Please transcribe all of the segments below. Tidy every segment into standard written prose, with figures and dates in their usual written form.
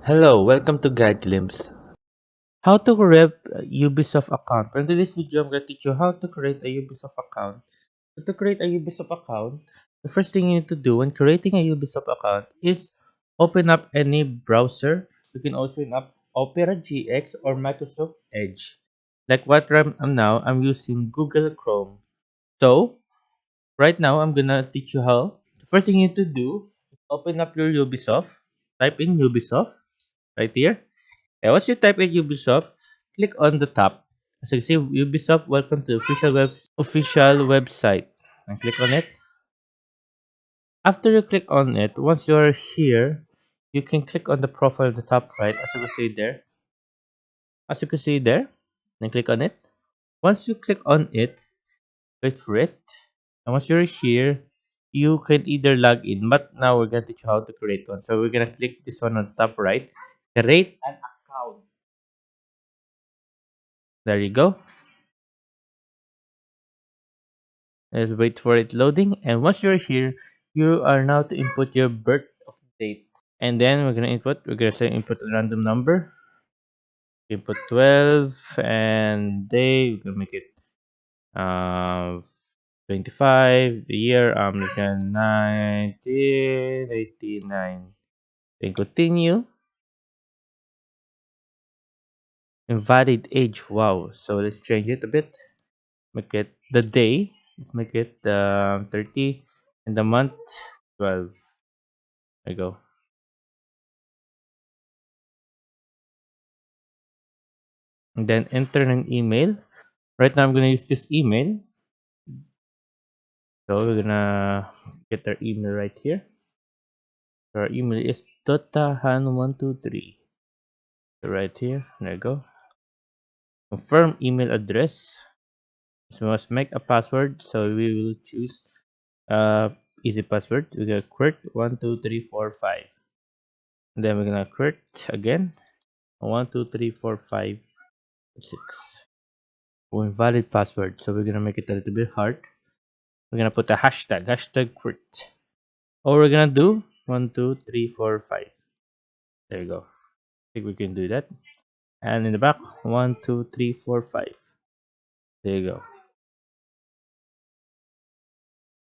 Hello, welcome to Guide Glimpse. How to create a Ubisoft account. In today's video, I'm going to teach you how to create a Ubisoft account. So to create a Ubisoft account, the first thing you need to do when creating a Ubisoft account is open up any browser. You can also open up Opera GX or Microsoft Edge. Like what I'm now, I'm using Google Chrome. So right now, I'm gonna teach you how. The first thing you need to do is open up your Ubisoft. Type in Ubisoft right here. And once you type in Ubisoft, click on the top. As you can see, Ubisoft, welcome to official website. And click on it. After you click on it, once you are here, you can click on the profile at the top right, as you can see there. As you can see there, then click on it. Once you click on it, wait for it. And once you're here, you can either log in, but now we're gonna teach you how to create one. So we're gonna click this one on the top right. Create an account. There you go. Let's wait for it loading. And once you're here, you are now to input your birth of date. And then we're gonna say input a random number. Input 12 and day. We're gonna make it uh 25. The year looking 1989. Then continue. Invalid age. Wow. So let's change it a bit. Make it the day. Let's make it 30 and the month 12. There you go. And then enter an email. Right now I'm gonna use this email. So we're gonna get our email right here. So our email is totahan123. So right here, there you go. Confirm email address. So we must make a password. So we will choose easy password. We got Kurt12345. And then we're gonna Kurt again. 12345 6. Invalid password. So we're gonna make it a little bit hard. We're gonna put a hashtag Kurt. All we're gonna do 1 2 3 4 5. There you go. I think we can do that. And in the back 1 2 3 4 5. There you go.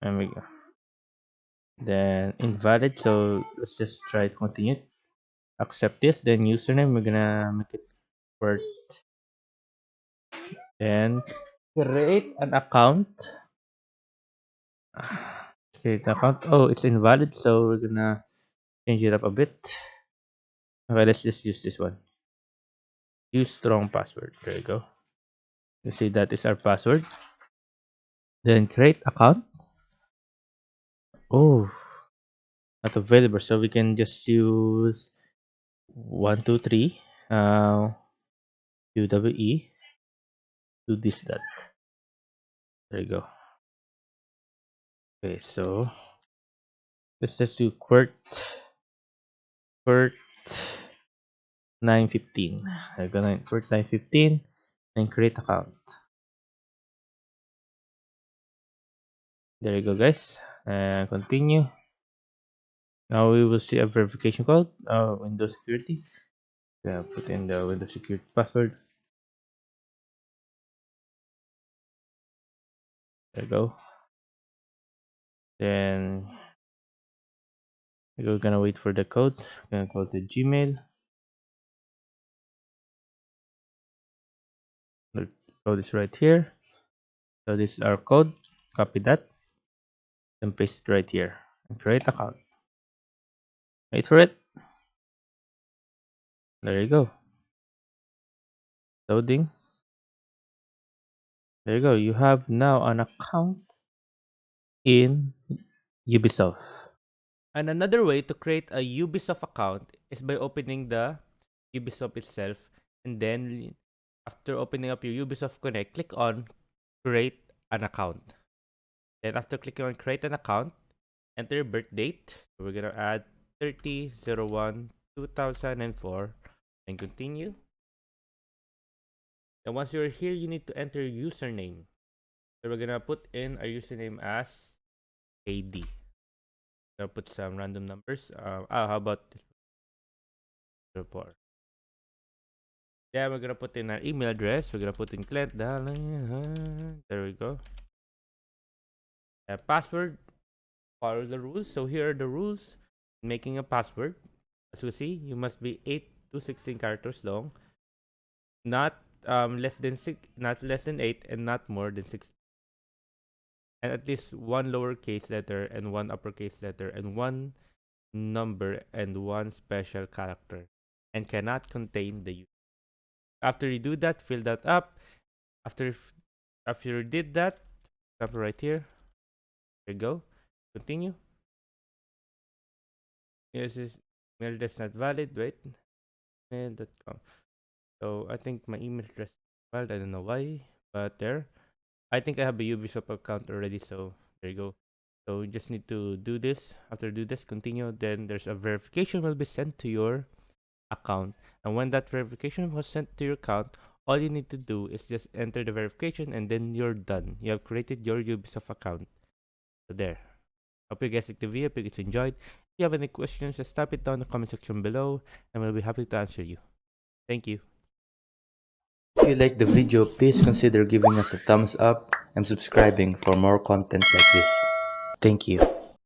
And we go. Then invalid. So let's just try to continue. Accept this. Then username. We're gonna make it word. Then create an account. Create an account. Oh, it's invalid. So we're gonna change it up a bit. Okay, let's just use this one. Use strong password. There you go. You see that is our password. Then create account. Oh, not available. So we can just use 1 2 3 UWE do this that. There you go. Okay, so let's just do Quert 915. I'm gonna Quert 915 and create account. There you go, guys. And continue. Now we will see a verification code. Windows security. Yeah, put in the Windows security password. There you go. Then we're gonna wait for the code. We're gonna close the Gmail. The code is right here. So this is our code. Copy that and paste it right here. And create account. Wait for it. There you go. Loading. There you go. You have now an account in Ubisoft. And another way to create a Ubisoft account is by opening the Ubisoft itself, and then after opening up your Ubisoft Connect, click on create an account. Then after clicking on create an account, enter your birth date. So we're gonna add 30/01/2004 and continue. And once you're here, you need to enter your username. So we're gonna put in our username as AD. I'll put some random numbers. How about report. Then we're gonna put in our email address. We're gonna put in client darling. There we go. Password. Follow the rules. So here are the rules. Making a password. As you see, you must be 8 to 16 characters long, not less than 6, not less than 8, and not more than 6, and at least one lowercase letter and one uppercase letter and one number and one special character, and cannot contain the user. After you do that, fill that up. After after you did that, example right here. There you go. Continue. Yes, is mail that's not valid. Wait, mail.com. So I think my email address is valid. I don't know why, but there. I think I have a Ubisoft account already, so there you go. So you just need to do this. After do this, continue. Then there's a verification will be sent to your account. And when that verification was sent to your account, all you need to do is just enter the verification and then you're done. You have created your Ubisoft account. So there. Hope you guys liked the video. Hope you guys enjoyed. If you have any questions, just type it down in the comment section below and we'll be happy to answer you. Thank you. If you like the video, please consider giving us a thumbs up and subscribing for more content like this. Thank you.